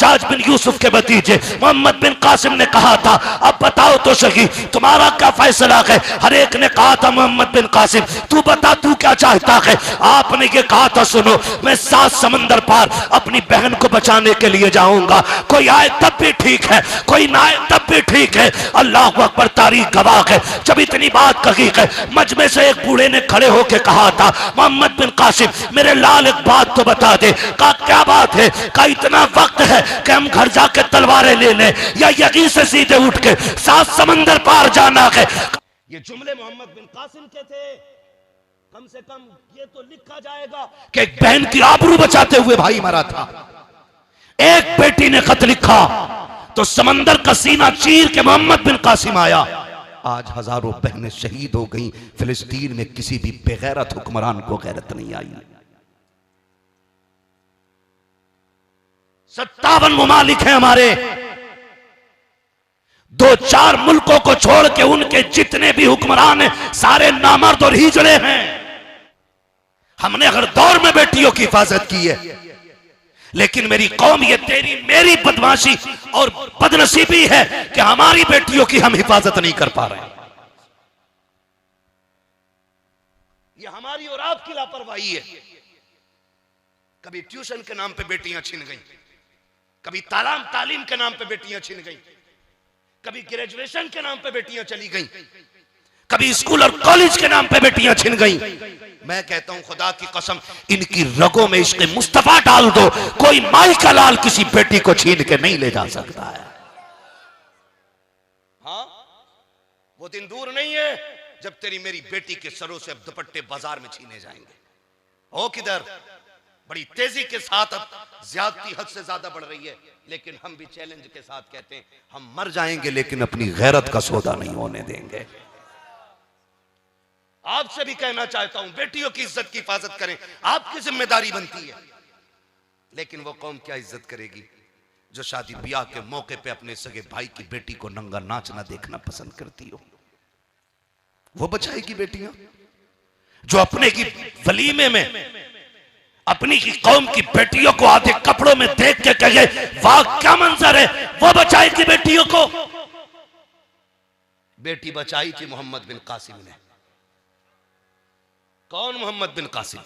हज्जाज बिन यूसुफ के भतीजे मोहम्मद बिन कासिम ने कहा था, अब बताओ तो सही तुम्हारा क्या फैसला है। हर एक ने कहा था, मोहम्मद बिन कासिम तू बता तू क्या चाहता है। आपने ये कहा था, सुनो मैं 7 समंदर पार अपनी बहन को बचाने के लिए जाऊंगा, कोई आए तब भी ठीक है, कोई ना आए तब भी ठीक है। अल्लाह अकबर, तारीख गवाह है। जब इतनी बात कही है, मजमे से एक बूढ़े ने खड़े होकर कहा था, मोहम्मद बिन कासिम मेरे लाल एक बात तो बता दे। कहा क्या बात है। कहा इतना वक्त है कि हम घर जाके तलवारें ले लें या यहीं से सीधे उठ के 7 समंदर पार जाना है। ये जुमले मोहम्मद बिन कासिम के थे। कम से कम ये तो लिखा जाएगा कि एक बहन की आबरू बचाते हुए भाई मरा था। एक बेटी ने खत लिखा तो समंदर का सीना चीर के मोहम्मद बिन कासिम आया। आज हजारों बहनें शहीद हो गई। फिलिस्तीन में किसी भी बेगैरत हुक्मरान को गैरत नहीं आई। 57 मुमालिक हैं हमारे, 2-4 मुल्कों को छोड़ के उनके जितने भी हुक्मरान हैं सारे नामर्द और हिजड़े हैं। हमने हर दौर में बेटियों की हिफाजत की है, लेकिन मेरी कौम, ये तेरी मेरी बदमाशी और बदनसीबी है कि हमारी बेटियों की हम हिफाजत नहीं कर पा रहे। ये हमारी और आपकी लापरवाही है। कभी ट्यूशन के नाम पे बेटियां छिन गई, कभी तालीम के नाम पे बेटियां छिन गई, कभी ग्रेजुएशन के नाम पे बेटियां चली गई, कभी स्कूल और कॉलेज के नाम पे बेटियां छिन गई। मैं कहता हूं खुदा की कसम, इनकी रगों में इश्क़ मुस्तफा डाल दो, कोई माई का लाल किसी बेटी को छीन के नहीं ले जा सकता है। हाँ, वो दिन दूर नहीं है जब तेरी मेरी बेटी के सरों से अब दुपट्टे बाजार में छीने जाएंगे। हो किधर? बड़ी तेजी के साथ अब ज्यादती हद से ज्यादा बढ़ रही है, लेकिन हम भी चैलेंज के साथ कहते हैं, हम मर जाएंगे लेकिन अपनी गैरत का सौदा नहीं होने देंगे। आपसे भी कहना चाहता हूं, बेटियों की इज्जत की हिफाजत करें, आपकी जिम्मेदारी बनती है। लेकिन वो कौम क्या इज्जत करेगी जो शादी ब्याह के मौके पे अपने सगे भाई की बेटी को नंगा नाचना देखना पसंद करती हो? वो बचाएगी बेटियां जो अपने की वलीमे में अपनी की कौम की बेटियों को आधे कपड़ों में देख के कहे वाह क्या मंजर है, वो बचाएगी बेटियों को। बेटी बचाई थी मोहम्मद बिन कासिम ने। कौन मोहम्मद बिन कासिम?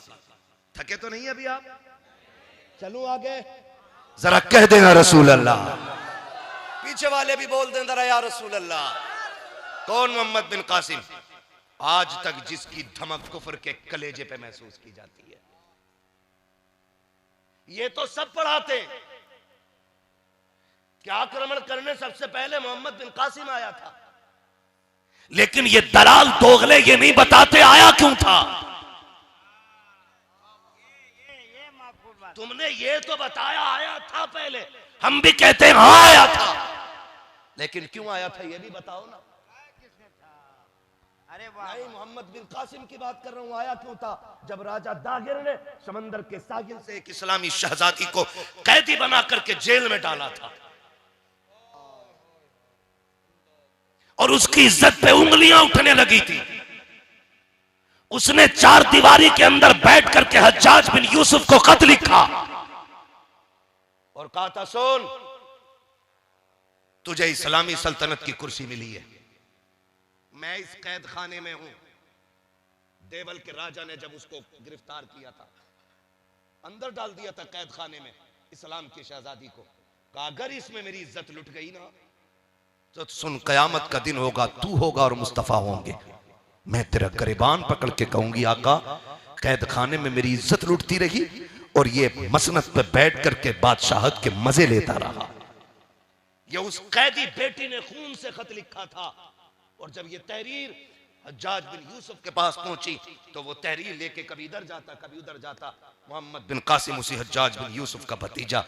थके तो नहीं अभी आप? चलूं आगे? जरा कह देना रसूल अल्लाह। पीछे वाले भी बोल दें जरा या रसूल अल्लाह। कौन मोहम्मद बिन कासिम? आज तक जिसकी धमक कुफर के कलेजे पे महसूस की जाती है। ये तो सब पढ़ाते कि आक्रमण करने सबसे पहले मोहम्मद बिन कासिम आया था, लेकिन ये दलाल दोगले ये नहीं बताते आया क्यों था। तुमने ये तो बताया आया था पहले, हम भी कहते हैं हाँ आया था, लेकिन क्यों आया था ये भी बताओ ना। अरे नहीं, मोहम्मद बिन कासिम की बात कर रहा हूं। आया क्यों था? जब राजा दागिर ने समंदर के साहिल से एक इस्लामी शहजादी को कैदी बना करके जेल में डाला था और उसकी इज्जत पे उंगलियां उठने लगी थी। उसने 4 दीवारी के अंदर बैठ करके हज्जाज बिन यूसुफ को खत लिखा और कहा था, सुन तुझे इस्लामी सल्तनत की कुर्सी मिली है, मैं इस कैद खाने में हूं। देवल के राजा ने जब उसको गिरफ्तार किया था, अंदर डाल दिया था कैद खाने में इस्लाम की शहजादी को। कहा अगर इसमें मेरी इज्जत लुट गई ना तो सुन, कयामत का दिन होगा, तू होगा और मुस्तफा होंगे, मैं तेरा गिरबान पकड़ के कहूंगी आका कैद खाने में मेरी इज्जत लुटती रही और ये मसनद पे बैठ करके बादशाहत के मजे लेता रहा। ये उस कैदी बेटी ने खून से खत लिखा था और जब ये तहरीर हज्जाज बिन यूसुफ के पास पहुंची तो वो तहरीर लेके कभी इधर जाता कभी उधर जाता। मोहम्मद बिन कासिम उसी हज्जाज बिन यूसुफ का भतीजा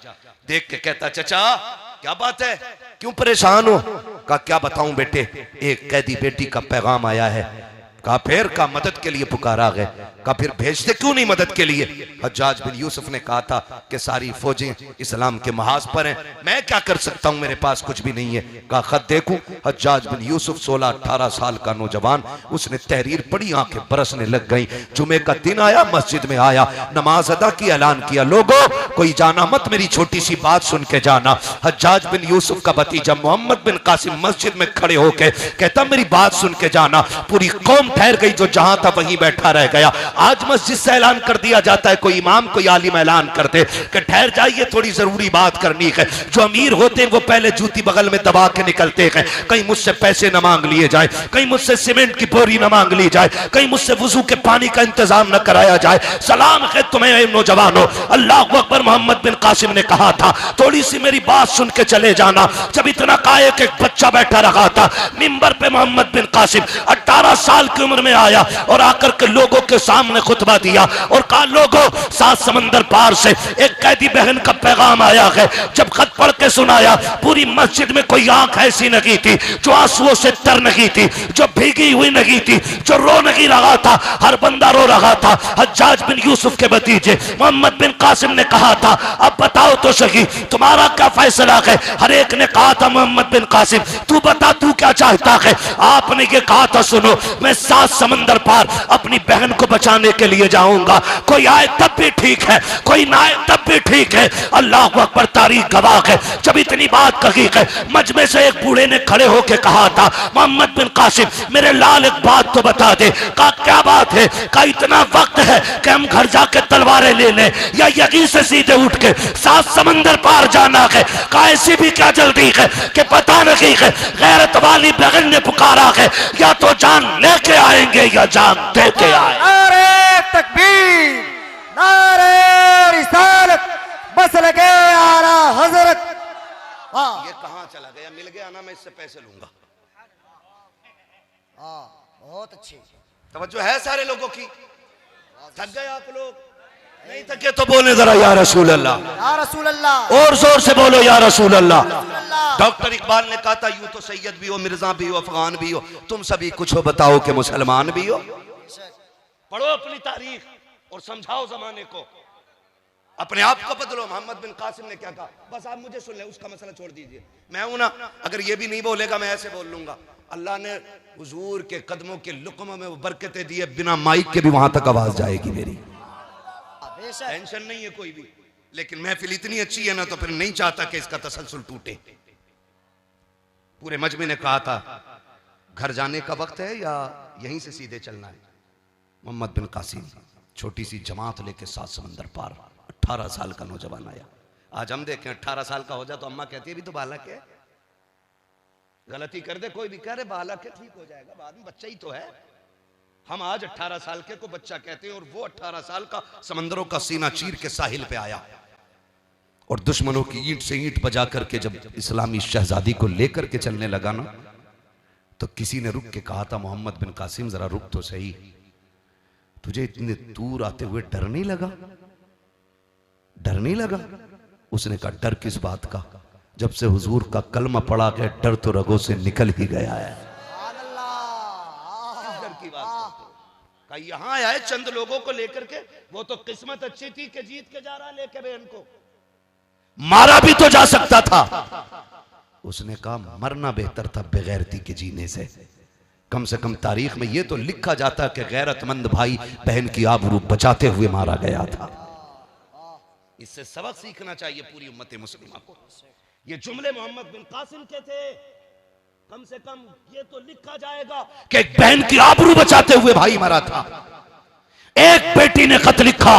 देख के कहता, चचा क्या बात है, क्यों परेशान हो? कहा क्या बताऊं बेटे, एक कैदी बेटी का पैगाम आया है, कहा फिर का मदद के लिए पुकारा गए। कहा फिर भेजते क्यों नहीं मदद के लिए? हज्जाज बिन यूसुफ ने कहा था कि सारी फौजें इस्लाम के महाज पर हैं, मैं क्या कर सकता हूं, मेरे पास कुछ भी नहीं है। कहा खत देखूं? हज्जाज बिन यूसुफ 16-18 साल का नौजवान, उसने तहरीर पढ़ी, आंखें बरसने लग गई। जुमे का दिन आया, मस्जिद में आया, नमाज अदा की, ऐलान किया, लोगों कोई जाना मत, मेरी छोटी सी बात सुन के जाना। हज्जाज बिन यूसुफ का भतीजा मोहम्मद बिन कासिम मस्जिद में खड़े होके कहता मेरी बात सुन के जाना। पूरी कौम ठहर गई, जो जहां था वहीं बैठा रह गया। आज मस्जिद से ऐलान कर दिया जाता है, कोई इमाम कोई आलिम ऐलान करते कि ठहर जाइए थोड़ी जरूरी बात करनी है। जो अमीर होते हैं वो पहले जूती बगल में दबा के निकलते हैं, कहीं मुझसे पैसे न मांग लिए जाए, कहीं मुझसे सीमेंट की बोरी न मांग ली जाए, कहीं मुझसे वुजू के पानी का इंतजाम न कराया जाए। सलाम है तुम्हें नौजवानों, अल्लाह अकबर। मोहम्मद बिन कासिम ने कहा था थोड़ी सी मेरी बात सुन के चले जाना। जब इतना कहा कि एक बच्चा बैठा रखा था मिंबर पे, मोहम्मद बिन कासिम 18 साल की उम्र में आया और आकर के लोगों के सामने खुतबा दिया और कहा लोगों, 7 समंदर पार से एक कैदी बहन का पैगाम आया है। जब खत पढ़ के सुनाया, पूरी मस्जिद में कोई आंख ऐसी नहीं थी जो आंसुओं से तर नहीं थी, जो भीगी हुई नहीं थी, जो रो नहीं रहा था, हर बंदा रो रहा था। हज्जाज बिन यूसुफ के भतीजे मोहम्मद बिन कासिम ने कहा था अब बताओ तो सही तुम्हारा क्या फैसला है? हर एक ने कहा था मोहम्मद बिन कासिम तू बता तू क्या चाहता है? आपने ये कहा था सुनो, मैं 7 समंदर पार अपनी बहन को बचाने के लिए जाऊंगा, कोई आए तब भी ठीक है, कोई ना आए तब भी ठीक है। अल्लाह अकबर, तारीख गवाह है। जब इतनी बात कही है, मजमे से एक बूढ़े ने खड़े होकर कहा था मोहम्मद बिन कासिम मेरे लाल एक बात तो बता दे। कहा क्या बात है? कहा इतना वक्त है कि हम घर जाके तलवारें ले लें या यहीं से सीधे उठ के 7 समंदर पार जाना है? कहा ऐसी भी क्या जल्दी है कि पता नहीं है, गैरत वाली बहन ने पुकारा है, या तो जान लेके आएंगे या जान दे के आए। नारे तकबीर, नारे रिसालत, बस लगे आला हजरत। ये कहां चला गया? मिल गया ना, मैं इससे पैसे लूंगा। बहुत अच्छी तवज्जो है सारे लोगों की? थक गए आप लोग? नहीं थके तो बोले जरा या रसूल अल्लाह, या रसूल अल्लाह, और जोर से बोलो या रसूल अल्लाह। डॉक्टर इकबाल ने कहा था यूं तो सैयद भी हो, मिर्जा भी हो, अफगान भी हो, तुम सभी कुछ हो, बताओ कि मुसलमान भी हो। पढ़ो अपनी तारीख और समझाओ जमाने को, अपने आप को बदलो। मोहम्मद बिन कासिम ने क्या कहा? बस आप मुझे सुन ले, उसका मसला छोड़ दीजिए, मैं हूं ना, अगर ये भी नहीं बोलेगा मैं ऐसे बोल लूंगा। अल्लाह ने हुजूर के कदमों के लुक़्मों में वो बरकतें दी है, बिना माइक के भी वहां तक आवाज जाएगी मेरी, टेंशन नहीं है कोई भी। लेकिन महफिल इतनी अच्छी है ना, तो फिर नहीं चाहता कि इसका तसलसल टूटे। पूरे मजमे ने कहा था घर जाने का वक्त है या यहीं से सीधे चलना है? मोहम्मद बिन कासिम छोटी सी जमात लेके 7 समंदर पार, 18 साल का नौजवान आया। आज हम देखें 18 साल का हो जाए तो अम्मा कहती है भी तो बालक है, गलती कर दे कोई भी कह रहे बालक है, ठीक हो जाएगा, बाद में बच्चा ही तो है। हम आज 18 साल के को बच्चा कहते हैं, और वो 18 साल का समंदरों का सीना चीर के साहिल पे आया और दुश्मनों की ईंट से ईंट बजा करके जब इस्लामी शहजादी को लेकर के चलने लगा ना, तो किसी ने रुक के कहा था मोहम्मद बिन कासिम जरा रुक तो सही, तुझे इतने दूर आते हुए डर नहीं लगा? डर नहीं लगा? उसने कहा डर किस बात का? जब से हुजूर का कलमा पड़ा गया डर तो रगों से निकल ही गया है। डर की बात कहा यहां आए चंद लोगों को लेकर के, वो तो किस्मत अच्छी थी कि जीत के जा रहा लेके बहन को, मारा भी तो जा सकता था। उसने कहा मरना बेहतर था बेगैरती के जीने से। कम से कम तारीख में ये तो लिखा जाता कि गैरतमंद भाई बहन की आबरू बचाते हुए मारा गया था। इससे सबक सीखना चाहिए पूरी उम्मत मुस्लिमा को। ये जुमले मोहम्मद बिन कासिम के थे, कम से कम ये तो लिखा जाएगा कि एक बहन की आबरू बचाते हुए भाई मरा था। एक बेटी ने खत लिखा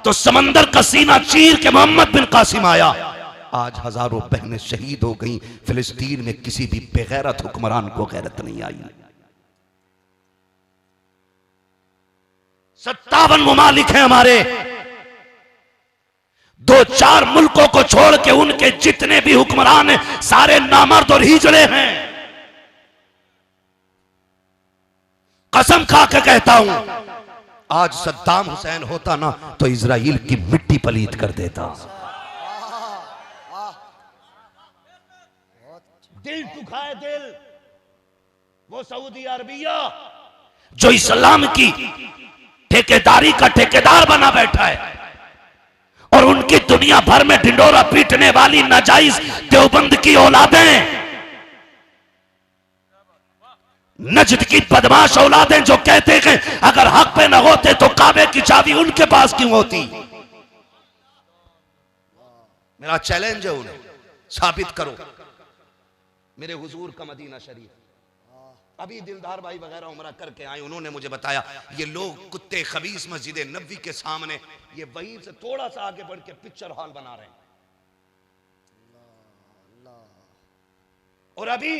तो समंदर का सीना चीर के मोहम्मद बिन कासिम आया। आज हजारों बहनें शहीद हो गईं। फिलिस्तीन में किसी भी बेगैरत हुक्मरान को गैरत नहीं आई। 57 मुमालिक हैं हमारे, 2-4 मुल्कों को छोड़ के उनके जितने भी हुक्मरान हैं सारे नामर्द और हिजड़े हैं। कसम खा के कहता हूं, आज सद्दाम हुसैन होता ना तो इजराइल की मिट्टी पलीत कर देता। दिल दुखाए दिल, वो सऊदी अरबिया जो इस्लाम की ठेकेदारी का ठेकेदार बना बैठा है और उनकी दुनिया भर में ढिंडोरा पीटने वाली नाजायज देवबंद की औलादें, नजद की बदमाश औलादें जो कहते हैं अगर हक पे न होते तो काबे की चाबी उनके पास क्यों होती। मेरा चैलेंज है उन्हें, साबित करो मेरे हुजूर का मदीना शरीफ। अभी दिलदार भाई वगैरह उमरा करके आए, उन्होंने मुझे बताया ये लोग कुत्ते खबीस मस्जिद नबी के सामने ये वहीं से थोड़ा सा आगे बढ़ के पिक्चर हॉल बना रहे हैं। और अभी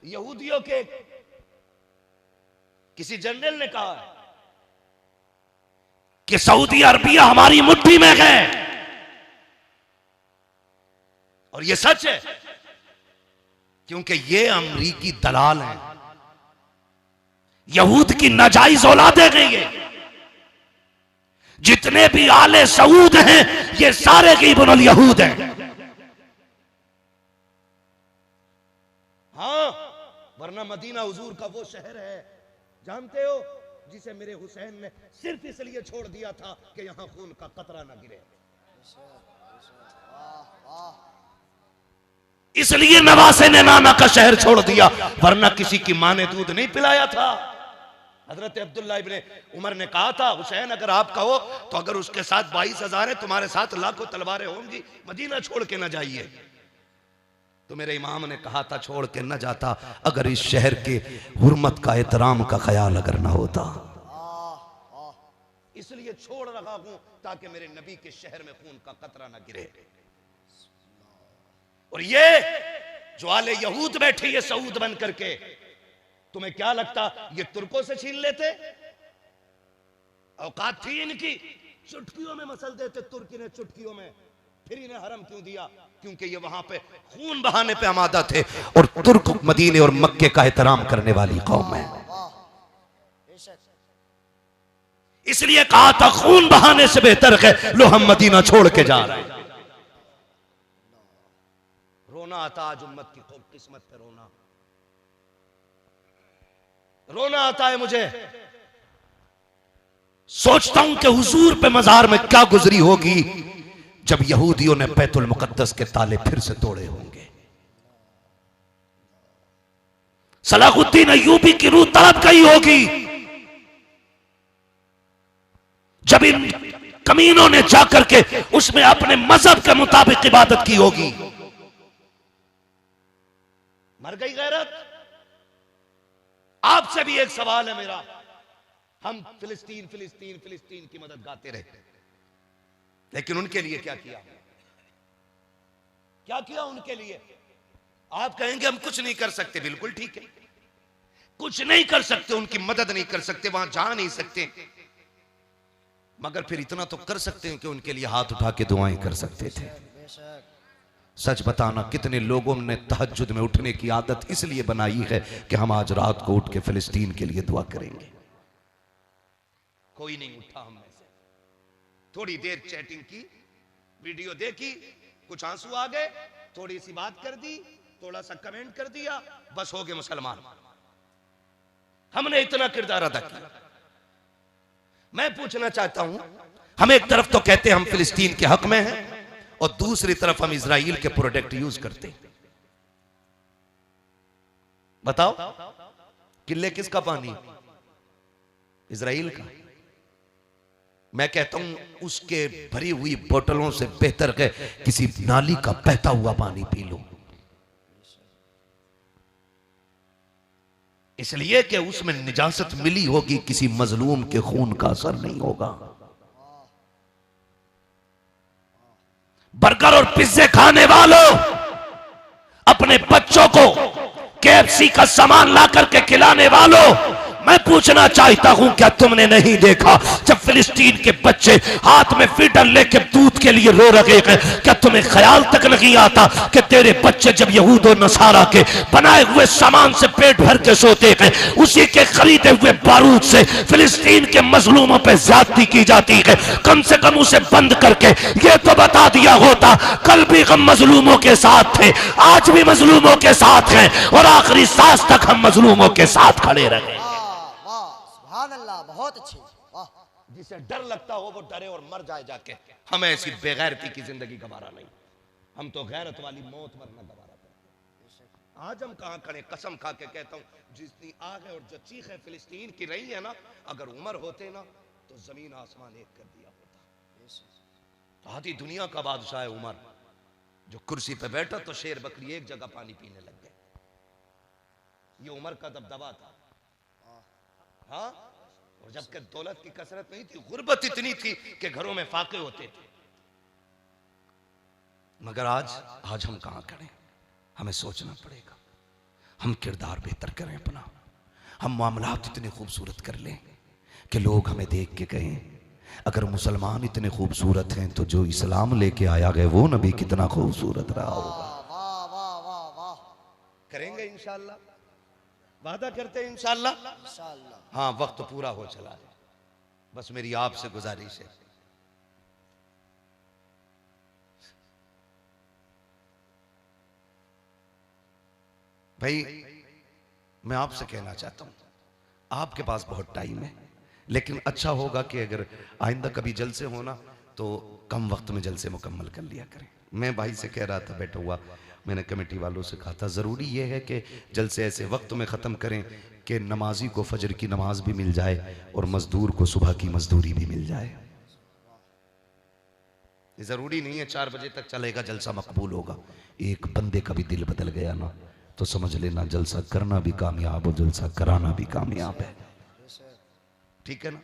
यहूदियों के किसी जनरल ने कहा है कि सऊदी अरबिया हमारी मुट्ठी में है, और ये सच है क्योंकि ये अमरीकी दलाल हैं, यहूद की नाजायज औलादें हैं। ये जितने भी आले सऊद हैं ये सारे के इब्नुल यहूद हैं। हाँ, वरना मदीना हुजूर का वो शहर है, जानते हो, जिसे मेरे हुसैन ने सिर्फ इसलिए छोड़ दिया था कि यहां खून का कतरा ना गिरे। इसलिए नवासे ने नाना का शहर छोड़ दिया, वरना किसी की मां ने दूध नहीं पिलाया था। हजरत अब्दुल्ला इब्ने उमर ने कहा था, हुसैन अगर आप कहो तो अगर उसके साथ 22,000 है, तुम्हारे साथ लाखों तलवारें होंगी, मदीना छोड़ के ना जाइए। तो मेरे इमाम ने कहा था छोड़ के न जाता अगर इस शहर के हुर्मत का एहतराम का ख्याल अगर ना होता। इसलिए छोड़ रहा हूं ताकि मेरे नबी के शहर में खून का कतरा ना गिरे। और ये जो आले यहूद बैठे ये सऊद बन करके, तुम्हें क्या लगता ये तुर्कों से छीन लेते? औकात थी इनकी, चुटकियों में मसल देते तुर्की ने, चुटकियों में। फिर इन्हें हरम क्यों दिया? क्योंकि ये वहां पे खून बहाने पे आमादा थे, और तुर्क मदीने और मक्के का एहतराम करने वाली कौम है। इसलिए कहा था खून बहाने से बेहतर है लो हम मदीना छोड़ के जा रहे हैं। रोना आता आज उम्मत की किस्मत पे, रोना आता है मुझे। सोचता हूं कि हुजूर पे मजार में क्या गुजरी होगी जब यहूदियों ने बैतुल मुकद्दस के ताले फिर से तोड़े होंगे। सलाहुद्दीन अय्यूबी की रूह तड़प गई होगी जब इन कमीनों ने जाकर के उसमें अपने मजहब के मुताबिक इबादत की होगी। मर गई गैरत। आपसे भी एक सवाल है मेरा, हम फिलिस्तीन फिलिस्तीन फिलिस्तीन की मदद गाते रहे, लेकिन उनके लिए क्या किया? क्या किया उनके लिए? आप कहेंगे हम कुछ नहीं कर सकते, बिल्कुल ठीक है, कुछ नहीं कर सकते, उनकी मदद नहीं कर सकते, वहां जा नहीं सकते, मगर फिर इतना तो कर सकते हैं कि उनके लिए हाथ उठा के दुआएं कर सकते थे। सच बताना कितने लोगों ने तहज्जुद में उठने की आदत इसलिए बनाई है कि हम आज रात को उठ के फिलिस्तीन के लिए दुआ करेंगे। कोई नहीं उठा हम में से। थोड़ी देर चैटिंग की, वीडियो देखी, कुछ आंसू आ गए, थोड़ी सी बात कर दी, थोड़ा सा कमेंट कर दिया, बस हो गए मुसलमान। हमने इतना किरदार अदा किया। मैं पूछना चाहता हूं, हम एक तरफ तो कहते हैं हम फिलिस्तीन के हक में हैं और दूसरी तरफ हम इजराइल के प्रोडक्ट यूज करते हैं। बताओ किले किसका पानी? इजराइल का। मैं कहता हूं उसके भरी हुई बोतलों से बेहतर है किसी नाली का बहता हुआ पानी पी लो, इसलिए कि उसमें निजासत मिली होगी, किसी मजलूम के खून का असर नहीं होगा। बर्गर और पिज्जे खाने वालों, अपने बच्चों को KFC का सामान ला करके खिलाने वालों, मैं पूछना चाहता हूं क्या तुमने नहीं देखा जब फिलिस्तीन के बच्चे हाथ में फीडर लेके दूध के लिए रो रहे हैं, क्या तुम्हें ख्याल तक नहीं आता कि तेरे बच्चे जब यहूद और नसारा के बनाए हुए सामान से पेट भर के सोते हैं, उसी के खरीदे हुए बारूद से फिलिस्तीन के मजलूमों पे ज्यादती की जाती है? कम से कम उसे बंद करके ये तो बता दिया होता कल भी हम मजलूमों के साथ थे, आज भी मजलूमों के साथ हैं और आखिरी सांस तक हम मजलूमों के साथ खड़े रहे। बहुत अच्छी, वाह। जिसे डर लगता हो वो डरे और मर जाए जाके। हमें ऐसी बेगैरती की जिंदगी गवारा नहीं, हम तो गैरत वाली मौत मरना गवारा करते। आज हम कहाँ खड़े, कसम खा के कहता हूँ, जितनी आग है और जो चीख है फिलिस्तीन की रही है ना, अगर उमर होते ना तो जमीन आसमान एक कर दिया होता। आधी दुनिया का बादशाह है उमर, जो कुर्सी पे बैठा तो शेर बकरी एक जगह पानी पीने लग गए। ये उमर का दबदबा था। हाँ, और जबकि दौलत की कसरत नहीं थी, गुर्बत इतनी थी कि घरों में फाके होते थे। मगर आज हम कहां खड़े, हमें सोचना पड़ेगा। हम किरदार बेहतर करें अपना, हम मामलात इतने खूबसूरत कर लें कि लोग हमें देख के कहें, अगर मुसलमान इतने खूबसूरत हैं तो जो इस्लाम लेके आया गया वो नबी कितना खूबसूरत रहा होगा। वाह वाह वाह वाह। करेंगे इंशाअल्लाह, वादा करते हैं इंशाअल्लाह। इंशाअल्लाह। हाँ, वक्त पूरा हो चला है, बस मेरी आपसे गुजारिश है, भाई मैं आपसे कहना चाहता हूं, आपके पास बहुत टाइम है, लेकिन अच्छा होगा कि अगर आइंदा कभी जलसे होना तो कम वक्त में जलसे मुकम्मल कर लिया करें। मैं भाई से कह रहा था बैठा हुआ, मैंने कमेटी वालों से कहा था ज़रूरी यह है कि जलसे ऐसे वक्त में ख़त्म करें कि नमाजी को फजर की नमाज भी मिल जाए और मजदूर को सुबह की मजदूरी भी मिल जाए। ज़रूरी नहीं है 4 बजे तक चलेगा जलसा मकबूल होगा। एक बंदे का भी दिल बदल गया ना तो समझ लेना जलसा करना भी कामयाब और जलसा कराना भी कामयाब है। ठीक है ना,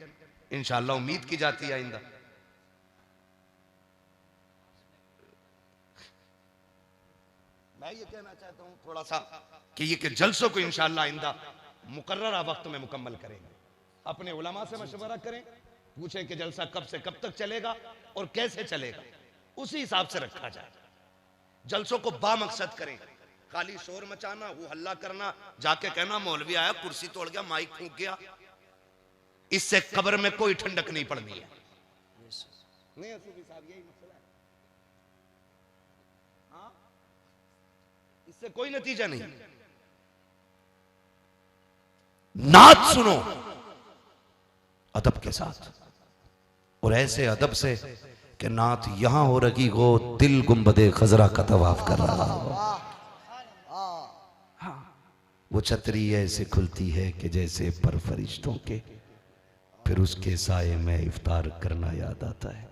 इंशाअल्लाह उम्मीद की जाती है आइंदा। मैं ये कहना चाहता हूं थोड़ा सा कि ये कि जलसों को इंशाअल्लाह आइंदा मुकर्ररा वक्त में मुकम्मल करेंगे। अपने उलमा से मशवरा करें, पूछें कि जलसा कब से कब तक चलेगा और कैसे चलेगा, उसी हिसाब से रखा जाए। जलसों को बामकसद करें, खाली शोर मचाना, वो हल्ला करना, जाके कहना मौलवी आया कुर्सी तोड़ गया माइक फूंक गया, इससे कब्र में कोई ठंडक नहीं पड़नी है। नहीं असूफी साहब, यही मसला है। हाँ, इससे कोई नतीजा नहीं। नात सुनो अदब के साथ, और ऐसे अदब से कि नात यहां हो रही हो दिल गुंबदे खजरा का तवाफ कर रहा हो। वो छतरी ऐसे खुलती है कि जैसे पर फरिश्तों के, फिर उसके साये में इफ्तार करना याद आता है।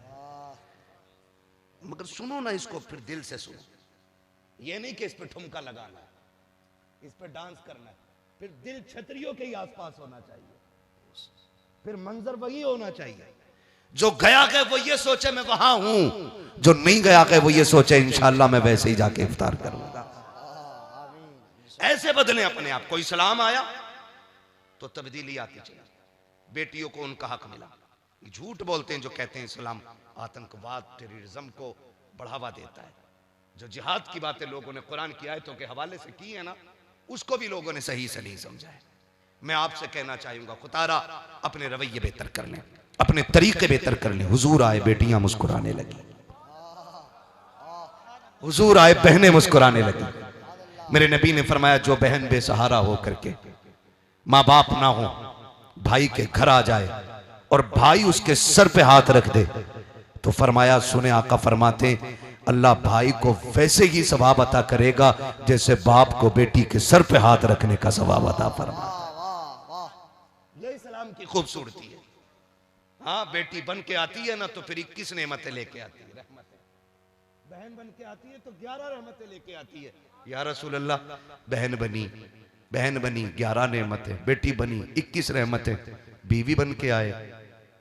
मगर सुनो ना इसको, फिर दिल से सुनो। ये नहीं कि इस पे ठुमका लगाना है, इस पे डांस करना है, फिर दिल छतरियों के ही आसपास होना चाहिए, फिर मंजर वही होना चाहिए। जो गया गए वो ये सोचे मैं वहां हूं, जो नहीं गया गए वो ये सोचे इंशाअल्लाह मैं वैसे ही जाके इफ्तार करूंगा। ऐसे बदले अपने आप को। इस्लाम आया तो तब्दीली आती चली, बेटियों को उनका हक मिला। झूठ बोलते हैं जो कहते हैं इस्लाम आतंकवाद टेररिज्म को बढ़ावा देता है। जो जिहाद की बातें लोगों ने कुरान की आयतों के हवाले से की है ना, उसको भी लोगों ने सही से नहीं समझा है। मैं आपसे कहना चाहूंगा खुतारा अपने रवैये बेहतर कर लें, अपने तरीके बेहतर कर लें। हुजूर आए बेटियां मुस्कुराने लगी, हुजूर आए बहनें मुस्कुराने लगी। मेरे नबी ने फरमाया जो बहन बेसहारा हो करके माँ बाप ना हो, भाई के घर आ जाए और भाई उसके सर पे हाथ रख दे, तो फरमाया सुने आका फरमाते अल्लाह भाई को वैसे ही सवाब अता करेगा जैसे बाप को बेटी के सर पे हाथ रखने का सवाब अता फरमा। ये इस्लाम की खूबसूरती है। हाँ, बेटी बन के आती है ना तो फिर 21 नेमतें लेके आती है, रहमतें। बहन बन के आती है तो 11 रहमतें लेके आती है। या रसूल अल्लाह, बहन बनी 11 नेमतें, बेटी बनी 21 रहमतें, बीवी बन के आए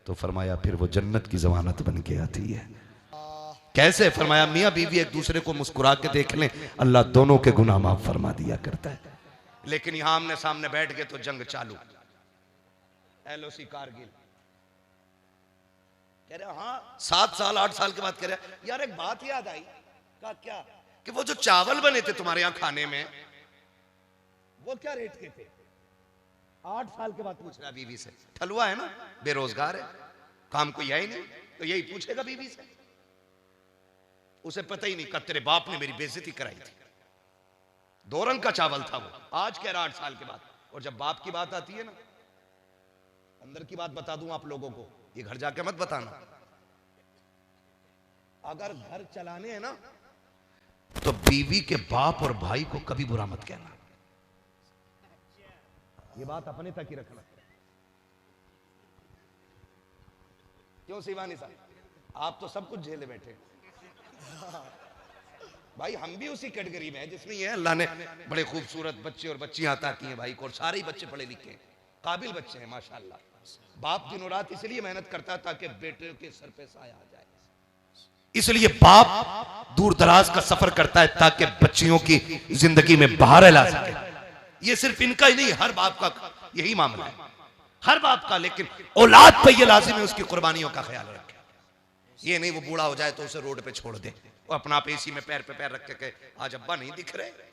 तो फरमाया फिर वो जन्नत की जमानत बन के आती है। कैसे? फरमाया मियाँ बीवी एक दूसरे को मुस्कुरा के देख लें, अल्लाह दोनों के गुनाह माफ फरमा दिया करता है। लेकिन यहां आमने सामने बैठ गए तो जंग चालू। LOC कारगिल कह रहे हाँ 7 साल 8 साल के बाद कह रहे यार एक बात याद आई। कहा क्या? कि वो जो चावल बने थे तुम्हारे यहां खाने में वो क्या रेट के थे? 8 साल के बाद पूछ रहा बीवी से। ठलुआ है ना, बेरोजगार है, काम कोई है ही नहीं, तो यही पूछेगा बीवी से। उसे पता ही नहीं कि तेरे बाप ने मेरी बेइज्जती कराई थी। 2 रंग का चावल था वो, आज कह रहा 8 साल के बाद। और जब बाप की बात आती है ना, अंदर की बात बता दूं आप लोगों को, ये घर जाके मत बताना। अगर घर चलाने हैं ना तो बीवी के बाप और भाई को कभी बुरा मत कहना। ये बात अपने तक ही रखना। क्यों शिवानी साहब, आप तो सब कुछ झेले बैठे। भाई हम भी उसी कैटेगरी में हैं जिसमें ये अल्लाह ने बड़े खूबसूरत बच्चे और बच्चियां अता की हैं भाई को, और सारे ही बच्चे पढ़े लिखे हैं, काबिल बच्चे हैं माशाल्लाह। बाप दिनों रात इसलिए मेहनत करता है ताकि बेटे के सर पे साया आ जाए। इसलिए बाप दूर दराज का सफर करता है ताकि बच्चियों की जिंदगी में बहार ला सके। ये सिर्फ इनका ही नहीं, हर बाप का यही मामला है, हर बाप का। लेकिन औलाद पे ये लाजिम है उसकी कुर्बानियों का ख्याल रखे। ये नहीं वो बूढ़ा हो जाए तो उसे रोड पे छोड़ दे, वो अपना आप एसी में पैर पे पैर रख के आज अब्बा नहीं दिख रहे।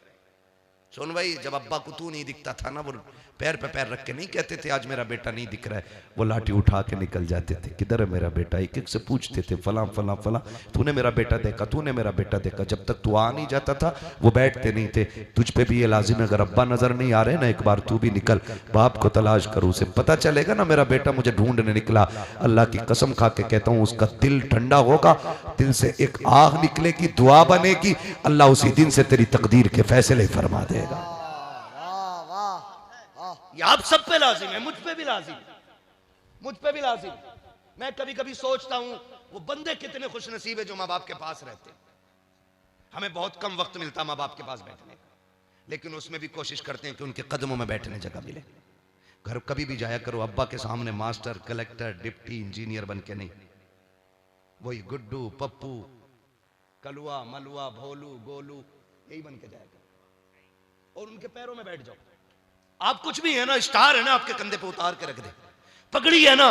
सुन भाई, जब अब्बा को तू नहीं दिखता था ना, वो पैर पे पैर रख के नहीं कहते थे आज मेरा बेटा नहीं दिख रहा है, वो लाठी उठा के निकल जाते थे, किधर है मेरा बेटा। एक एक से पूछते थे, फला फला फला तूने मेरा बेटा देखा, तूने मेरा बेटा देखा। जब तक तू आ नहीं जाता था वो बैठते नहीं थे। तुझ पे भी ये लाजिम है, अगर अब्बा नजर नहीं आ रहे ना, एक बार तू भी निकल, बाप को तलाश कर, उसे पता चलेगा ना मेरा बेटा मुझे ढूंढने निकला। अल्लाह की कसम खा के कहता हूँ उसका दिल ठंडा होगा, दिल से एक आग निकलेगी, दुआ बनेगी, अल्लाह उसी दिन से तेरी तकदीर के फैसले फरमा देगा। ये आप सब पे लाजिम है, मुझ पे भी लाजिम, मुझ पे भी लाजिम। मैं कभी कभी सोचता हूं वो बंदे कितने खुश नसीब है जो माँ बाप के पास रहते। हमें बहुत कम वक्त मिलता माँ बाप के पास बैठने का, लेकिन उसमें भी कोशिश करते हैं कि उनके कदमों में बैठने जगह मिले। घर कभी भी जाया करो अब्बा के सामने मास्टर, कलेक्टर, डिप्टी इंजीनियर बन के नहीं, वही गुड्डू, पप्पू, कलुआ, मलुआ, भोलू, गोलू, यही बन के जाया करो और उनके पैरों में बैठ जाओ। आप कुछ भी है ना, स्टार है ना, आपके कंधे पे उतार के रख दे, पगड़ी है ना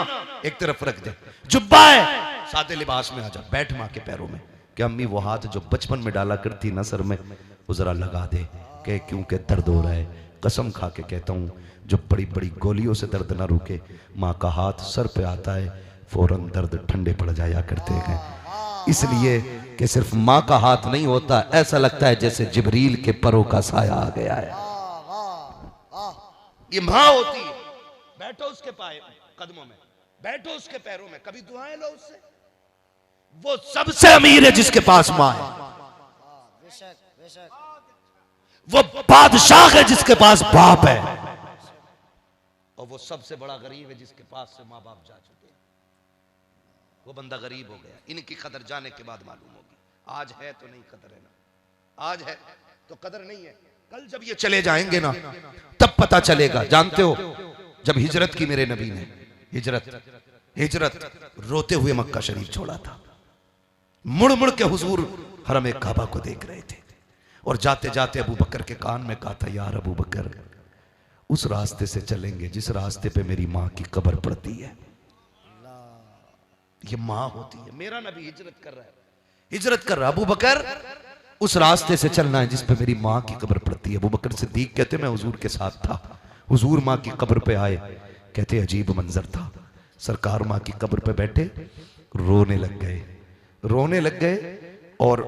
एक तरफ रख दे, जुब्बा है सादे लिबास में आ जा, बैठ मां के पैरों में। कि अम्मी वो हाथ जो बचपन में डाला करती ना सर में, वो जरा लगा दे, कह क्योंकि दर्द हो रहा है। कसम खा के कहता हूं जो बड़ी बड़ी गोलियों से दर्द ना रुके, माँ का हाथ सर पे आता है फौरन दर्द ठंडे पड़ जाया करते हैं। इसलिए कि सिर्फ माँ का हाथ नहीं होता, ऐसा लगता है जैसे जिब्रील के परों का साया आ गया है। ये माँ होती है, बैठो उसके पाए कदमों में, बैठो उसके पैरों में, कभी दुआएं लो उससे। वो सबसे अमीर है जिसके पास माँ है, वो बादशाह है जिसके पास बाप है, और वो सबसे बड़ा गरीब है जिसके पास से माँ बाप जा चुके हैं। वो बंदा गरीब हो गया। इनकी कदर जाने के बाद मालूम होगी। आज है तो नहीं कदर है ना, आज है तो कदर नहीं है, कल जब ये चले जाएंगे ना तब पता चलेगा। जानते हो जब हिजरत की मेरे नबी ने, हिजरत रोते हुए मक्का शरीफ छोड़ा था, मुड़ मुड़ के हुजूर हरम काबा को देख रहे थे, और जाते जाते अबू बकर के कान में कहा था, यार अबू बकर उस रास्ते से चलेंगे जिस रास्ते पे मेरी माँ की कब्र पड़ती है। ये माँ होती है। मेरा नबी हिजरत कर रहा है, हिजरत कर रहा, अबू बकर उस रास्ते से चलना है जिस पे मेरी माँ की कब्र पड़ती है। अबू बकर सिद्दीक कहते मैं हुजूर के साथ था, हुजूर माँ की कब्र पे आए, कहते अजीब मंजर था, सरकार माँ की कब्र पे बैठे रोने लग गए और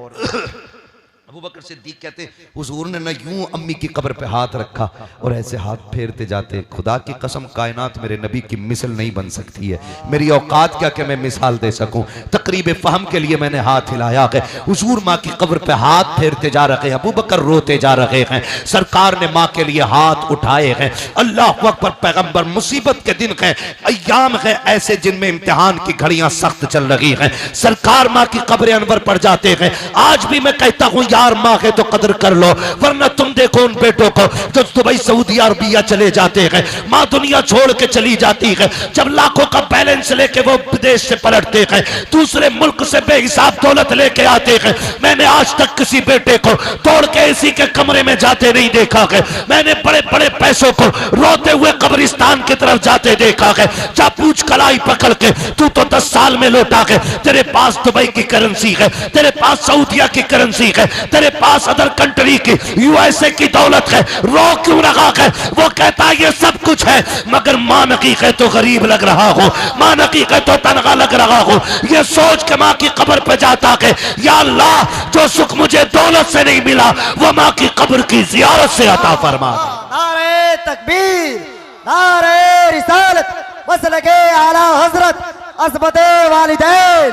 अबू बकर सिद्दीक कहते हुजूर ने ना यूं अम्मी की कब्र पे हाथ रखा और ऐसे हाथ फेरते जाते, खुदा की कसम कायनात मेरे नबी की मिसल नहीं बन सकती है, मेरी औकात क्या कि मैं मिसाल दे सकूं। तकरीब फहम के लिए मैंने हाथ हिलाया है, हुजूर माँ की कब्र पे हाथ फेरते जा रहे हैं, अबू बकर रोते जा रहे हैं, सरकार ने माँ के लिए हाथ उठाए हैं। अल्लाह अकबर। पैगंबर, मुसीबत के दिन हैं, अय्याम है ऐसे जिनमें इम्तिहान की घड़ियां सख्त चल रही हैं, सरकार माँ की कब्र अनवर पड़ जाते हैं। आज भी मैं कहता हूं यार माँ है तो कदर कर लो, वरना तुम देखो उन बेटों को जो दुबई सऊदी अरबिया चले जाते हैं, माँ दुनिया छोड़ के चली जाती है, जब लाखों का बैलेंस लेके वो विदेश से पलटते हैं, दूसरे मुल्क से बेहिसाब दौलत लेके आते हैं। मैंने आज तक किसी बेटे को तोड़ के इसी के कमरे में जाते नहीं देखा है। मैंने बड़े बड़े पैसों को रोते हुए कब्रिस्तान की तरफ जाते देखा है। जा पूछ कलाई पकड़ के, तू तो 10 साल में लौटा है, तेरे पास दुबई की करेंसी है, तेरे पास सऊदिया की करेंसी है, तेरे पास अदर कंट्री की यूएसए की दौलत है, रो क्यों रहा है? वो कहता है ये सब कुछ है, मगर मां नकी है तो गरीब लग रहा हो, मां नकी है तो तनखा लग रहा हो। ये सोच के मां की कब्र पे जाता है, या अल्लाह जो सुख मुझे दौलत से नहीं मिला वो मां की कब्र की जियारत से अता फरमा। नारे तकबीर, नारे रिसालत, मसलके आला हजरत अज़मते वालिदैन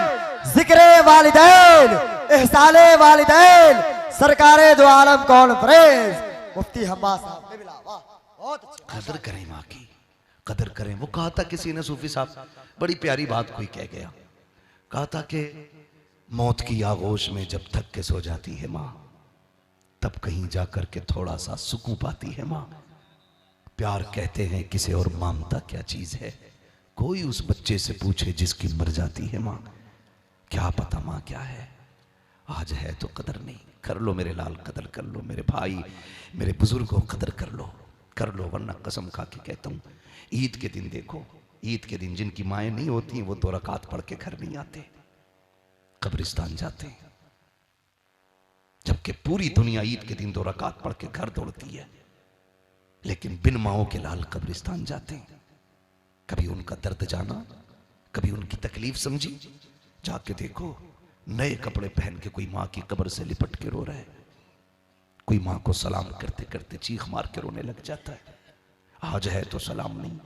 जिक्रे वालिदैन एहसाने वालिदैन सरकारे दो आलम कॉन्फ्रेंस मुफ्ती हम्मा साहब ने मिला। वाह बहुत अच्छे। कदर करें माँ की, कदर करें। वो कहा था किसी ने, सूफी साहब, बड़ी प्यारी बात कोई कह गया। कहा था कि मौत की आगोश में जब थक के सो जाती है माँ, तब कहीं जाकर के थोड़ा सा सुकून पाती है माँ। प्यार कहते हैं किसे और ममता क्या चीज है, कोई उस बच्चे से पूछे जिसकी मर जाती है माँ। क्या पता माँ क्या है, आज है तो कदर नहीं। कर लो मेरे लाल, कदर कर लो मेरे भाई, मेरे बुजुर्गों, कदर कर लो, कर लो। वरना कसम खा के कहता हूँ, ईद के दिन देखो, ईद के दिन जिनकी माएँ नहीं होती वो 2 रकात पढ़ के घर नहीं आते, कब्रिस्तान जाते हैं। जबकि पूरी दुनिया ईद के दिन 2 रकात पढ़ के घर दौड़ती है, लेकिन बिन माओ के लाल कब्रिस्तान जाते हैं। कभी उनका दर्द जाना, कभी उनकी तकलीफ समझी। जाके देखो, नए कपड़े पहन के कोई माँ की कब्र से लिपट के रो रहा है, कोई माँ को सलाम करते करते चीख मार के रोने लग जाता है। आज है तो सलाम नहीं।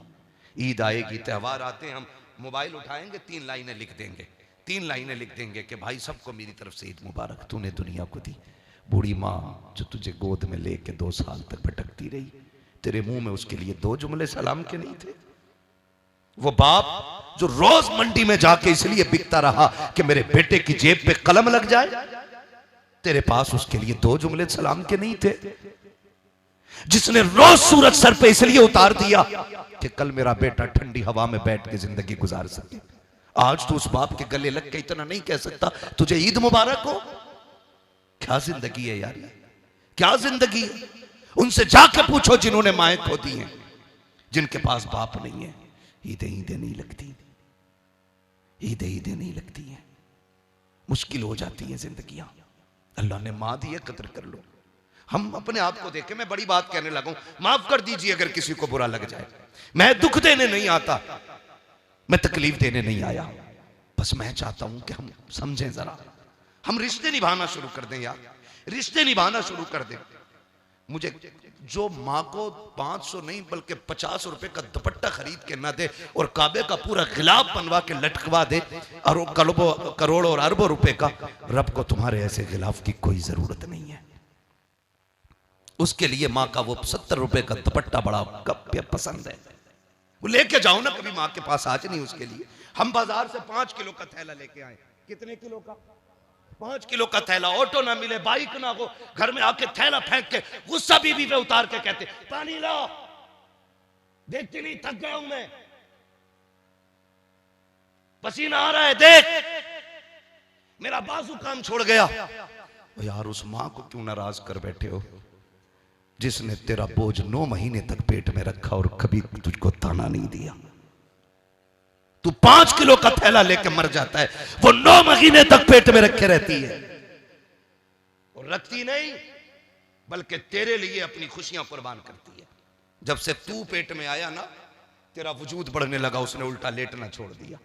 ईद आएगी, त्यौहार आते हैं, हम मोबाइल उठाएंगे, 3 लाइनें लिख देंगे, 3 लाइनें लिख देंगे कि भाई सबको मेरी तरफ से ईद मुबारक, तूने दुनिया को दी। बूढ़ी माँ जो तुझे गोद में लेके 2 साल तक भटकती रही, तेरे मुंह में उसके लिए 2 जुमले सलाम के नहीं थे। वो बाप जो रोज मंडी में जाके इसलिए बिकता रहा कि मेरे बेटे की जेब पे कलम लग जाए, तेरे पास उसके लिए 2 जुमले सलाम के नहीं थे। जिसने रोज सूरज सर पे इसलिए उतार दिया कि कल मेरा बेटा ठंडी हवा में बैठ के जिंदगी गुजार सके, आज तो उस बाप के गले लग के इतना नहीं कह सकता तुझे ईद मुबारक हो। क्या जिंदगी है यार, क्या जिंदगी है। उनसे जाके पूछो जिन्होंने माएँ खो दी हैं, जिनके पास बाप नहीं है, ईदें ईदें नहीं लगती, ईदें ईदें नहीं लगती हैं, मुश्किल हो जाती है जिंदगियां। अल्लाह ने माँ दी है, कदर कर लो। हम अपने आप को देखें, मैं बड़ी बात कहने लगा हूं, माफ कर दीजिए अगर किसी को बुरा लग जाए। मैं दुख देने नहीं आता, मैं तकलीफ देने नहीं आया, बस मैं चाहता हूं कि हम समझें जरा, हम रिश्ते निभाना शुरू कर दें यार, रिश्ते निभाना शुरू कर दें। मुझे जो माँ को 500 नहीं बल्कि 50 रुपए का दुपट्टा खरीद के ना दे और काबे का पूरा गिलाफ बनवा के लटकवा दे और करोड़ों और अरबों रुपए का, रब को तुम्हारे ऐसे गिलाफ की कोई जरूरत नहीं है। उसके लिए माँ का वो 70 रुपए का दुपट्टा बड़ा पसंद है, वो लेके जाओ ना कभी माँ के पास, आज नहीं उसके लिए। हम बाजार से 5 किलो का थैला लेके आए, कितने किलो का? 5 किलो का थैला। ऑटो ना मिले, बाइक ना हो, घर में आके थैला फेंक के गुस्सा बीवी पे उतार के कहते पानी लाओ, देखती नहीं थक गया हूं मैं, पसीना आ रहा है, देख मेरा बाजू काम छोड़ गया। यार उस मां को क्यों नाराज कर बैठे हो जिसने तेरा बोझ 9 महीने तक पेट में रखा और कभी तुझको ताना नहीं दिया। तू 5 किलो का थैला लेके मर जाता है, वो 9 महीने तक पेट में रखे रहती है, और रखती नहीं बल्कि तेरे लिए अपनी खुशियां कुर्बान करती है। जब से तू पेट में आया ना, तेरा वजूद बढ़ने लगा, उसने उल्टा लेटना छोड़ दिया,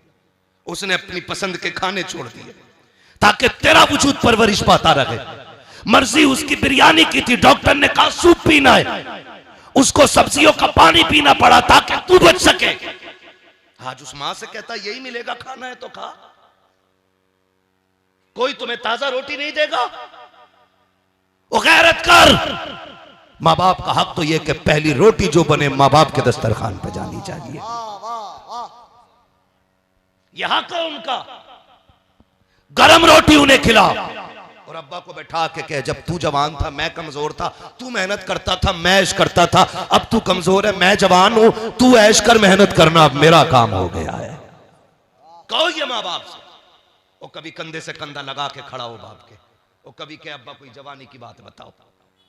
उसने अपनी पसंद के खाने छोड़ दिए ताकि तेरा वजूद परवरिश पाता रहे। मर्जी उसकी बिरयानी की थी, डॉक्टर ने कहा सूप पीना है, उसको सब्जियों का पानी पीना पड़ा ताकि तू बच सके। आज उस मां से कहता यही मिलेगा, खाना है तो खा, कोई तुम्हें ताजा रोटी नहीं देगा। वो गैरत कर। मां बाप का हक तो यह कि पहली रोटी जो बने मां बाप के दस्तरखान पे जानी चाहिए, यह हक है उनका। गरम रोटी उन्हें खिला, और अब्बा को बैठा के कहे जब तू जवान था मैं कमजोर था, तू मेहनत करता था मैं ऐश करता था, अब तू कमजोर है मैं जवान हूं, तू ऐश कर मेहनत करना अब मेरा काम हो गया है। कहो ये माँ बाप से, वो कभी कंधे से कंधा लगा के खड़ा हो बाप के, वो कभी कहे अब्बा कोई जवानी की बात बताओ,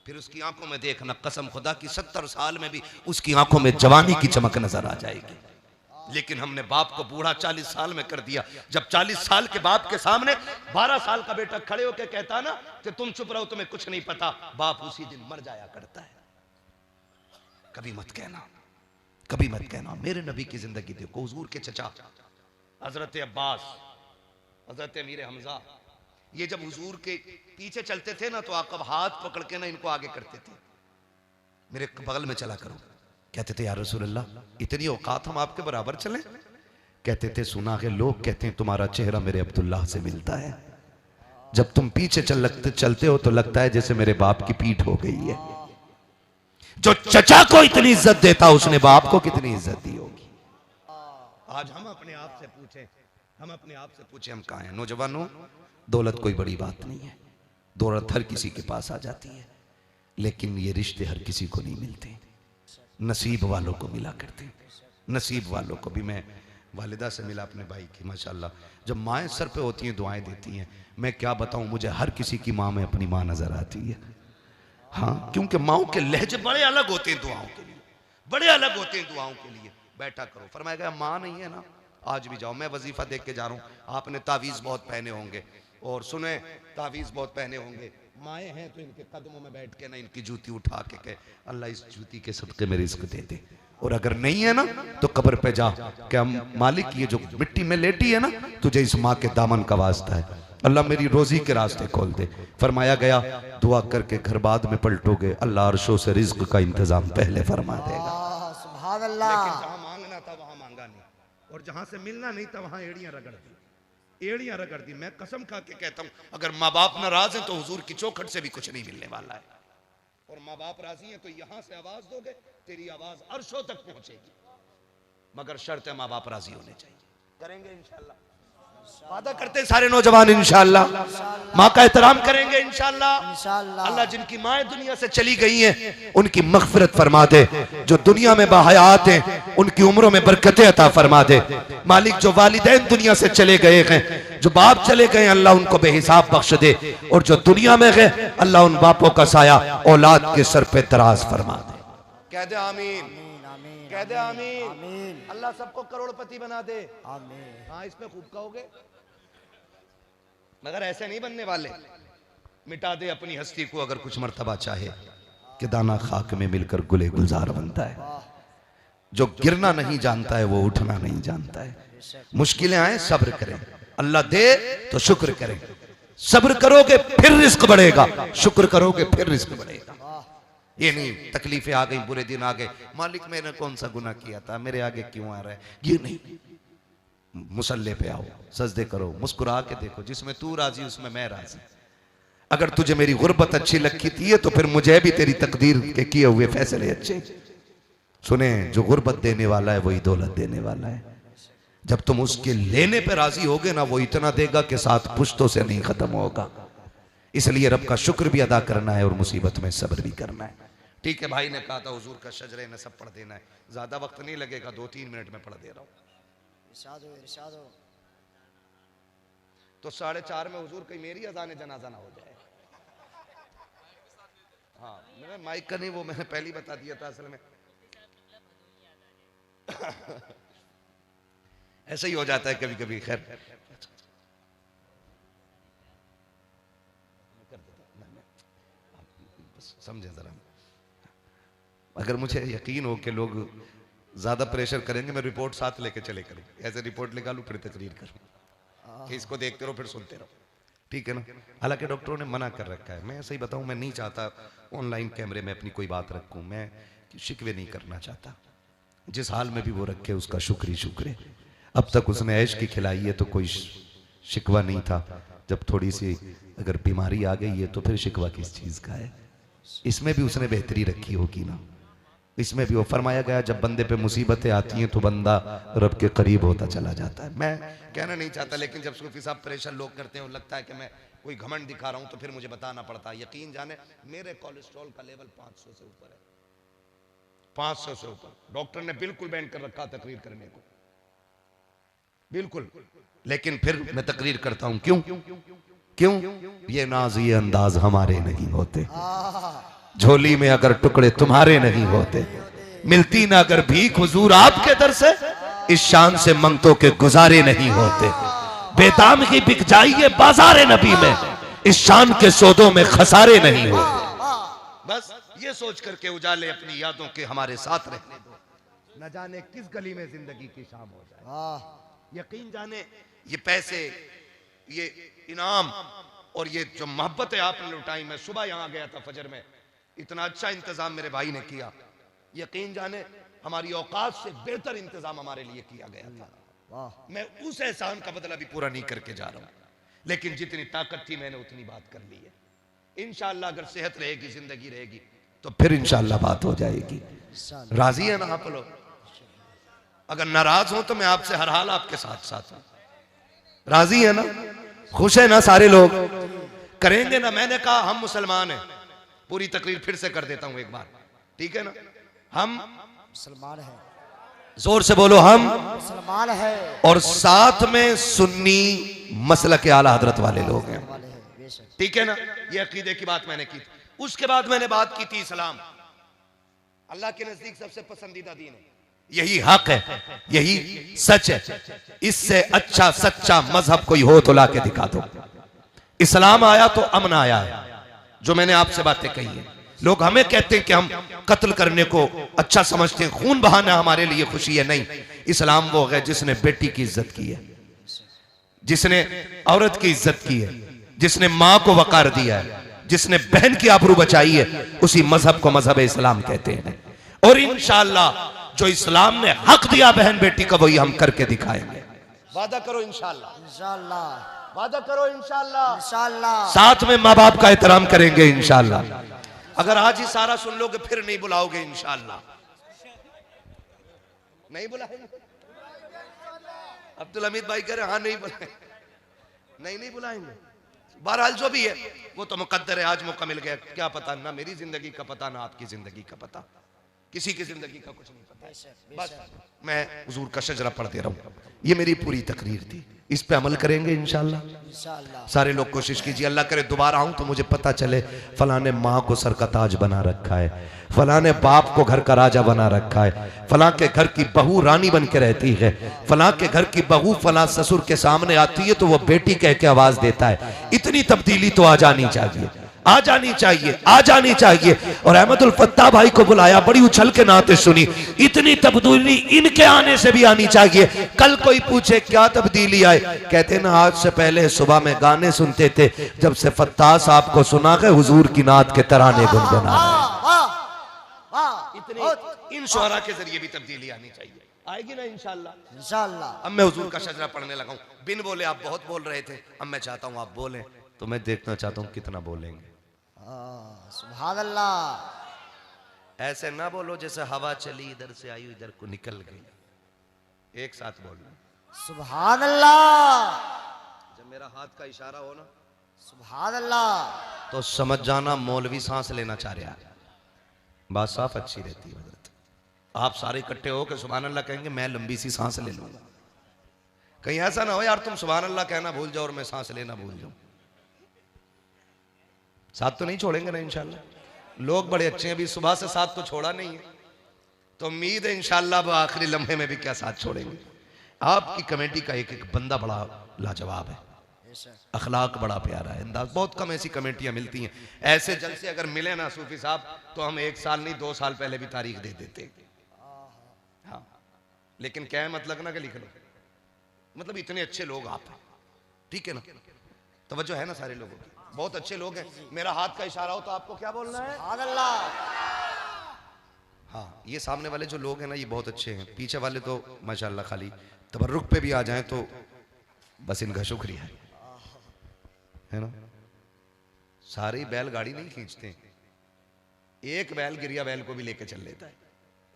फिर उसकी आंखों में देखना कसम खुदा की 70 साल में भी उसकी आंखों में जवानी की चमक नजर आ जाएगी। लेकिन हमने बाप को बूढ़ा 40 साल में कर दिया। जब 40 साल के बाप के सामने 12 साल का बेटा खड़े होकर कहता ना कि तुम चुप रहो तुम्हें कुछ नहीं पता, बाप उसी दिन मर जाया करता है। कभी मत कहना, कभी मत कहना। मेरे नबी की जिंदगी देखो, हुजूर के चचा हजरत अब्बास, हजरत अमीर हमजा, ये जब हुजूर के पीछे चलते थे ना तो आका हाथ पकड़ के ना इनको आगे करते थे, मेरे बगल में चला करो, कहते थे या रसूल अल्लाह, इतनी औकात हम आपके बराबर चलें? कहते थे सुना है लोग कहते हैं तुम्हारा चेहरा मेरे अब्दुल्लाह से मिलता है, जब तुम पीछे चलते हो तो लगता है जैसे मेरे बाप की पीठ हो गई है। जो चचा को इतनी इज्जत देता उसने बाप को कितनी इज्जत दी होगी। आज हम अपने आप से पूछें हम कहाँ हैं। नौजवानों, दौलत कोई बड़ी बात नहीं है, दौलत हर किसी के पास आ जाती है, लेकिन ये रिश्ते हर किसी को नहीं मिलते, नसीब वालों को मिला करते हैं। नसीब वालों को भी। मैं वालिदा से मिला अपने भाई की, माशाल्लाह, जब माएँ सर पे होती हैं दुआएं देती हैं, मैं क्या बताऊं, मुझे हर किसी की माँ में अपनी माँ नजर आती है। हाँ, क्योंकि माओ के लहजे बड़े अलग होते हैं दुआओं के लिए, बड़े अलग होते हैं दुआओं के लिए। बैठा करो, फरमाया गया माँ नहीं है ना, आज भी जाओ। मैं वजीफा देख के जा रहा हूँ, आपने तावीज़ बहुत पहने होंगे और सुने तावीज़ बहुत पहने होंगे, माएँ हैं तो इनके कदमों में बैठ के ना इनकी जूती उठा के कहे अल्लाह इस जूती के सदके में रिज़्क दे दे, और अगर नहीं है ना तो कब्र पे जा क्या मालिक ये जो मिट्टी में लेटी है ना, तुझे इस माँ के दामन का वास्ता है, अल्लाह मेरी रोजी के रास्ते खोल दे। फरमाया गया दुआ करके घर बाद में पलटोगे, अल्लाह अर्शों से रिज़्क का इंतजाम पहले फरमा देगा। सुभान अल्लाह। लेकिन जहां मांगना था वहां मांगा नहीं, और जहां से मिलना नहीं था वहां एड़ियां रगड़ दी, एड़ियां रगड़ दी। मैं कसम खा के कहता हूं, अगर माँ बाप नाराज हैं तो हुजूर की चौखट से भी कुछ नहीं मिलने वाला है, और माँ बाप राजी हैं तो यहां से आवाज दोगे तेरी आवाज अर्शों तक पहुंचेगी, मगर शर्त है माँ बाप राजी होने चाहिए। करेंगे इंशाल्लाह, वादा करते हैं सारे नौजवान इंशाल्लाह, माँ का एहतराम करेंगे इंशाल्लाह। अल्लाह जिनकी माएँ दुनिया से चली गई हैं उनकी मग़फ़िरत फरमा दे, जो दुनिया में बाहयात हैं उनकी उम्रों में बरकतें अता फरमा दे। मालिक जो वालिदैन दुनिया से चले गए हैं, जो बाप चले गए अल्लाह उनको बेहिसाब बख्श दे, और जो दुनिया में गए अल्लाह उन बापों का साया औलाद के सर पे दराज फरमा दे। कह दे आमीन, कह दे आमीन। अल्लाह सबको करोड़पति बना दे। हाँ, इसमें खूब कहोगे, मगर ऐसे नहीं बनने वाले। मिटा दे अपनी हस्ती को अगर कुछ मर्तबा चाहे, कि दाना खाक में मिलकर गुले गुलजार बनता है। जो गिरना नहीं जानता है वो उठना नहीं जानता है। मुश्किलें आए सब्र करें, अल्लाह दे तो शुक्र करें, सब्र करोगे फिर रिस्क बढ़ेगा, शुक्र करोगे फिर रिस्क बढ़ेगा। ये नहीं तकलीफें आ गई, बुरे दिन आ गए, मालिक मैंने कौन सा गुनाह किया था, मेरे आगे क्यों आ रहा है, ये नहीं। मुसल्ले पे आओ, सजदे करो, मुस्कुरा के देखो, जिसमें तू राजी उसमें मैं राजी। अगर तुझे मेरी गुर्बत अच्छी लगती थी तो फिर मुझे भी तेरी तकदीर के किए हुए फैसले अच्छे। सुने, जो गुर्बत देने वाला है वही दौलत देने वाला है। जब तुम उसके लेने पे राजी होगे ना, वो इतना देगा कि 7 पुश्तों से नहीं खत्म होगा। इसलिए रब का शुक्र भी अदा करना है और मुसीबत में सब्र भी करना है। ठीक है, भाई ने कहा था हुजूर का शजरे नसब पढ़ देना है, ज्यादा वक्त नहीं लगेगा, 2-3 मिनट में पढ़ दे रहा हूं। इरशाद हो। तो 4:30 में हुजूर कहीं मेरी अजान जनाजा ना हो जाए। हाँ, मैंने माइक का नहीं, वो मैंने पहले ही बता दिया था असल में। ऐसा ही हो जाता है कभी कभी। खैर समझे जरा, अगर मुझे यकीन हो कि लोग ज्यादा प्रेशर करेंगे, मैं रिपोर्ट साथ लेके चले करूँ, ऐसे रिपोर्ट निकालूं फिर तकरीर करूँ कि इसको देखते रहो फिर सुनते रहो, ठीक है ना। हालांकि डॉक्टरों ने मना कर रखा है, मैं ऐसे ही बताऊं, मैं नहीं चाहता ऑनलाइन कैमरे में अपनी कोई बात रखूं, मैं शिकवे नहीं करना चाहता। जिस हाल में भी वो रखे उसका शुक्र ही शुक्र है। अब तक उसने ऐश की खिलाई है तो कोई शिकवा नहीं था, जब थोड़ी सी अगर बीमारी आ गई है तो फिर शिकवा किस चीज़ का है। इसमें भी उसने बेहतरी रखी होगी ना, इसमें भी वो फरमाया गया जब बंदे पे मुसीबतें आती हैं तो बंदा रब के करीब होता चला जाता है। मैं कहना नहीं चाहता, लेकिन जब सूफी साहब प्रेशर लोग करते हैं, लगता है कि मैं कोई घमंड दिखा रहा हूं तो फिर मुझे बताना पड़ता है। यकीन जाने मेरे कोलेस्ट्रॉल का लेवल 500 से ऊपर है, 500 से ऊपर। डॉक्टर ने बिल्कुल बैन कर रखा तकरीर करने को, बिल्कुल, लेकिन फिर मैं तकरीर करता हूं। क्यों क्यों? ये नाज ये अंदाज हमारे नहीं होते, झोली में अगर टुकड़े तुम्हारे नहीं होते, मिलती ना अगर भीख हुजूर आपके दर से, इस शान से मंगतों के गुजारे नहीं होते। बेदाम की बिक जाइए बाजारे नबी में, इस शान के सौदों में खसारे नहीं होते। बस ये सोच करके उजाले अपनी यादों के हमारे साथ रहने दो, न जाने किस गली में जिंदगी की शाम हो जाए। यकीन जाने ये पैसे, ये इनाम और ये जो मोहब्बत है आपने लुटाई। मैं सुबह यहां गया था फजर में, इतना अच्छा इंतजाम मेरे भाई ने किया। यकीन जाने हमारी औकात से बेहतर इंतजाम हमारे लिए किया गया था। वाह मैं उस एहसान का बदला भी पूरा नहीं करके जा रहा हूं, लेकिन जितनी ताकत थी मैंने उतनी बात कर ली है। इंशाअल्लाह अगर सेहत रहेगी, जिंदगी रहेगी, तो फिर इंशाअल्लाह बात हो जाएगी। राजी है ना आप लोग? अगर नाराज हो तो मैं आपसे हर हाल आपके साथ साथ हूं। राजी है ना? खुश है ना सारे लोग? करेंगे ना? मैंने कहा हम मुसलमान हैं। पूरी तकरीर फिर से कर देता हूं एक बार, ठीक है ना? हम मुसलमान है, जोर से बोलो, हम मुसलमान है और साथ में सुन्नी मसलक आला हजरत वाले लोग हैं, वाले हैं, बेशक। ठीक है ना? ये अकीदे की बात मैंने की थी। उसके बाद मैंने बात की थी इस्लाम अल्लाह के नजदीक सबसे पसंदीदा दीन है, यही हक है, यही सच है। इससे अच्छा सच्चा मजहब कोई हो तो ला के दिखा दो। इस्लाम आया तो अमन आया है, जो मैंने आपसे बातें कही है। लोग हमें कहते हैं कि हम कत्ल करने को अच्छा समझते हैं, खून बहाना हमारे लिए खुशी है। नहीं, इस्लाम वो है जिसने बेटी की इज्जत की है, जिसने औरत की इज्जत की है, जिसने माँ को वकार दिया है, जिसने बहन की आबरू बचाई है, उसी मजहब को मजहब इस्लाम कहते हैं। और इंशाअल्लाह जो इस्लाम ने हक दिया बहन बेटी का, वही हम करके दिखाएंगे। वादा करो इंशाअल्लाह, इंशाअल्लाह, वादा करो इंशाअल्लाह। इंशाअल्लाह। साथ में माँ बाप का एहतराम करेंगे इंशाअल्लाह। अगर आज ही सारा सुन लोगे फिर नहीं बुलाओगे इंशाअल्लाह। नहीं बुलाएंगे? अब्दुल हमीद भाई कह रहे हाँ नहीं बुलाएंगे, नहीं बुलाएंगे। बहरहाल जो भी है वो तो मुकद्दर है, आज मौका मिल गया। क्या पता, ना मेरी जिंदगी का पता, ना आपकी जिंदगी का पता, किसी की जिंदगी का कुछ नहीं पता है। बस मैं हुजूर का शजरा पढ़ दे रहा हूँ। ये मेरी पूरी तकरीर थी, इस पे अमल करेंगे इंशाअल्लाह। इंशाअल्लाह। सारे लोग कोशिश कीजिए, अल्लाह करे दोबारा आऊं तो मुझे पता चले फलां ने माँ को सर का ताज बना रखा है, फलां ने बाप को घर का राजा बना रखा है, फलां के घर की बहू रानी बन के रहती है, फलां के घर की बहू फलां ससुर के सामने आती है तो वो बेटी कह के आवाज देता है। इतनी तब्दीली तो आ जानी चाहिए, आ जानी चाहिए, आ जानी चाहिए। और अहमदुल फत्ताह भाई को बुलाया, बड़ी उछल के नाते सुनी। इतनी तब्दीली इनके आने से भी आनी चाहिए। कल कोई पूछे क्या तब्दीली आए, कहते ना आज से पहले सुबह में गाने सुनते थे, जब से फत्ताह साहब को सुना के हुजूर की नात के तराने गुनगुना रहे। इतनी इन शुअरा के जरिए भी तब्दीली आनी चाहिए। आएगी ना इंशाअल्लाह? इंशाअल्लाह। अब मैं हुजूर का शजरा पढ़ने लगा हूं। बिन बोले आप बहुत बोल रहे थे, अब मैं चाहता हूं आप बोलें, तो मैं देखना चाहता हूं कितना बोलेंगे। सुभान अल्लाह। ऐसे ना बोलो जैसे हवा चली इधर से आई इधर को निकल गई। एक साथ बोलना सुभान अल्लाह। जब मेरा हाथ का इशारा हो ना, सुभान अल्लाह, तो समझ जाना मौलवी सांस लेना चाह रहा है। बात साफ अच्छी रहती है हजरत। आप सारे इकट्ठे हो के सुभान अल्लाह कहेंगे, मैं लंबी सी सांस ले लूंगा। कहीं ऐसा ना हो यार तुम सुभान अल्लाह कहना भूल जाओ और मैं सांस लेना भूल जाऊं। साथ तो नहीं छोड़ेंगे ना इंशाल्लाह। लोग बड़े अच्छे हैं, अभी सुबह से साथ तो छोड़ा नहीं है, तो उम्मीद है इंशाल्लाह आखिरी लम्हे में भी क्या साथ छोड़ेंगे। आपकी कमेटी का एक एक बंदा बड़ा लाजवाब है, अखलाक बड़ा प्यारा है, अंदाज। बहुत कम ऐसी कमेटियां मिलती हैं। ऐसे जलसे अगर मिले ना सूफी साहब, तो हम 1 साल नहीं 2 साल पहले भी तारीख दे देते। हाँ, लेकिन क्या है मतलब ना कि लिख लो, मतलब इतने अच्छे लोग आप हैं, ठीक है ना? तवज्जो है ना सारे लोगों की? बहुत अच्छे लोग हैं। मेरा हाथ का इशारा हो तो आपको क्या बोलना है? सुभान अल्लाह। हाँ, ये सामने वाले जो लोग हैं ना, ये बहुत अच्छे हैं। पीछे वाले तो माशाल्लाह खाली तबर्रुक पे भी आ जाएं तो बस इनका शुक्रिया है ना। सारी बैलगाड़ी नहीं खींचते, एक बैल गिरिया बैल को भी लेके चल लेता है।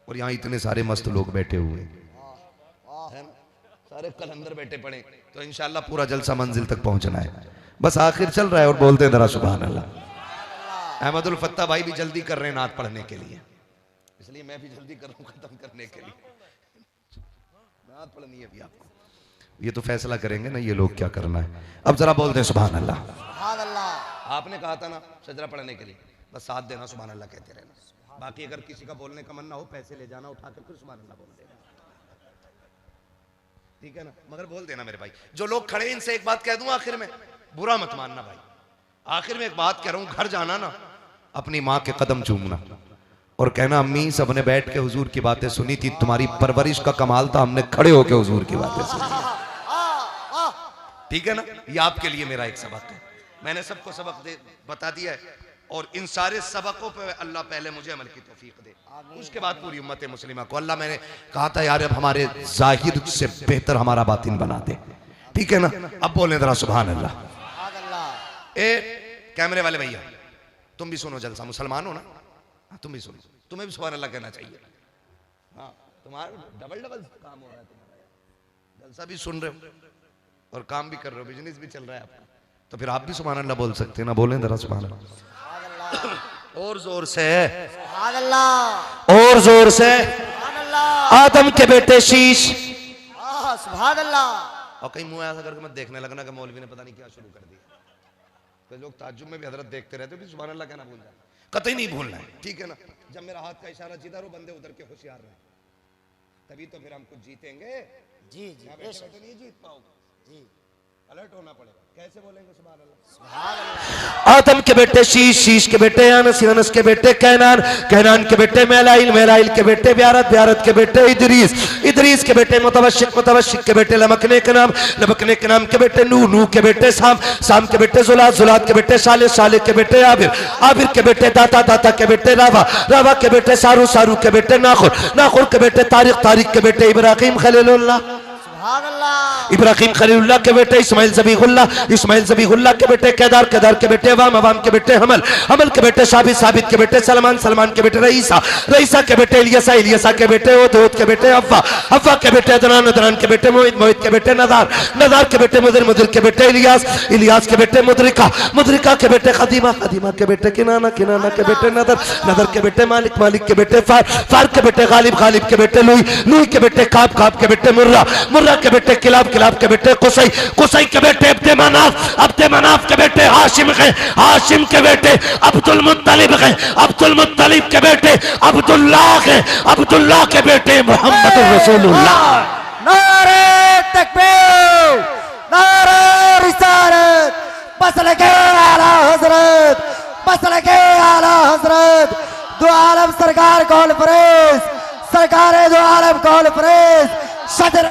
और यहाँ इतने सारे मस्त लोग बैठे हुए हैं ना, सारे कलंदर बैठे पड़े, तो इंशाल्लाह पूरा जलसा मंजिल तक पहुंचना है। बस आखिर चल रहा है और बोलते हैं जरा सुभान अल्लाह। अहमदुल फत्ताह भाई भी जल्दी कर रहे हैं नात पढ़ने के लिए, इसलिए मैं भी जल्दी कर रहा हूं खत्म करने के लिए। नात पढ़नी है भी आपको, ये तो फैसला करेंगे ना ये लोग क्या करना है। अब जरा बोलते हैं सुभान अल्लाह। सुभान अल्लाह। आपने कहा था ना शजरा पढ़ने के लिए, बस साथ देना, सुभान अल्लाह कहते रहना। बाकी अगर किसी का बोलने का मन ना हो, पैसे ले जाना उठा कर, फिर सुभान अल्लाह बोल देना, ठीक है ना? मगर बोल देना मेरे भाई। जो लोग खड़े इनसे एक बात कह दूं आखिर में, बुरा मत मानना भाई। आखिर में एक बात कह रहा हूं, घर जाना ना अपनी माँ के कदम चूमना और कहना, अम्मी सबने बैठ के हुजूर की बातें सुनी थी, तुम्हारी परवरिश का कमाल था, हमने खड़े होके हुजूर की बातें सुनी, ठीक है ना? ये आपके लिए मेरा एक सबक है। मैंने सबको सबक बता दिया है, और इन सारे सबकों पे अल्लाह पहले मुझे अमल की तौफीक दे, उसके बाद पूरी उम्मत मुस्लिमा को। अल्लाह मैंने कहा था यार अब हमारे जाहिर से बेहतर हमारा बातिन बना दे, ठीक है ना। अब बोले जरा सुभान अल्लाह। ए कैमरे वाले भैया तुम भी सुनो जलसा, मुसलमान हो ना, हाँ, तुम भी सुनो, तुम्हें भी सुभान अल्लाह कहना चाहिए। हाँ तुम्हारा डबल डबल काम हो रहा है, तुम्हारा जलसा भी सुन रहे हो और काम भी कर रहे हो, बिजनेस भी चल रहा है आपका, तो फिर आप भी सुभान अल्लाह बोल सकते हैं ना। बोलें जरा सुभान अल्लाह और जोर से, और जोर से। आदम के बेटे शीश, सुभान अल्लाह। और कहीं मुंह ऐसा करके मत देखने लगना कि मौलवी ने पता नहीं क्या शुरू कर दिया। तो लोग ताज्जुब में भी हजरत देखते रहते हो, सुभान अल्लाह कहना भूल जाए, कतई नहीं भूलना है, ठीक है ना। जब मेरा हाथ का इशारा जिधर हो बंदे उधर के होशियार रहे, तभी तो फिर हम कुछ जीतेंगे। जी जी नहीं जीत पाओगे जी, अलर्ट होना पड़ेगा। कैसे बोलेंगे सुभान अल्लाह। आदम के बेटे शीश, शीश के बेटे अनस, अनस के बेटे कैनान, कैनान के बेटे मेलाइल, मेलाइल के बेटे ब्यारत, ब्यारत के बेटे इदरीस, इदरीस के बेटे मुतवशिक, मुतवशिक के बेटे लमकने के नाम, लमकने के नाम के बेटे नूह, नूह के बेटे साम, साम के बेटे जुलात, जुलात के बेटे साले, साले के बेटे आबिर, आबिर के बेटे दाता, दाता के बेटे रावा, रावा के बेटे सारू, सारू के बेटे नाखुर, नाखुर के बेटे तारिक, तारिक के बेटे इब्राहिम खलीलुल्लाह, इब्राहिम खलीलुल्लाह के बेटे इस्माइल ज़बीहुल्लाह, इस्माइल ज़बीहुल्लाह के बेटे केदार, केदार के बेटे अवाम, अवाम के बेटे हमल, हमल के बेटे साबित, साबित के बेटे सलमान, सलमान के बेटे रईसा, रईसा के बेटे इलियसा, इलियसा के बेटे ओद, ओद के बेटे अव्वा, अव्वा के बेटे अदनान, अदनान के बेटे मोहित, मोहित के बेटे नदार, नदार के बेटे मुदिर, मुदिर के बेटे इलियास, इलियास के बेटे मुदरिका, मुदरिका के बेटे खदीमा, खदीमा के बेटे किनाना, किनाना के बेटे नदर, नदर के बेटे मालिक, मालिक के बेटे फार, फार के बेटे गालिब, गालिब के बेटे लुई, लुई के बेटे काब, काब के बेटे मुर्रा, मुर्रा के बेटे किलाब, किलाब के बेटे कुसई, कुसई के बेटे अब्दे मनाफ, अब्दे मनाफ के बेटे हाशिम है, हाशिम के बेटे अब्दुल मुत्तलिब है, अब्दुल मुत्तलिब के बेटे अब्दुल्लाह है, अब्दुल्लाह के बेटे मोहम्मद रसूलुल्लाह। नारे तकबीर, नारे रिसालत, मसले के आला हजरत, मसले के आला हजरत, दो आलम सरकार कॉन्फ्रेंस, सरकार दो आलम कॉन्फ्रेंस, सदर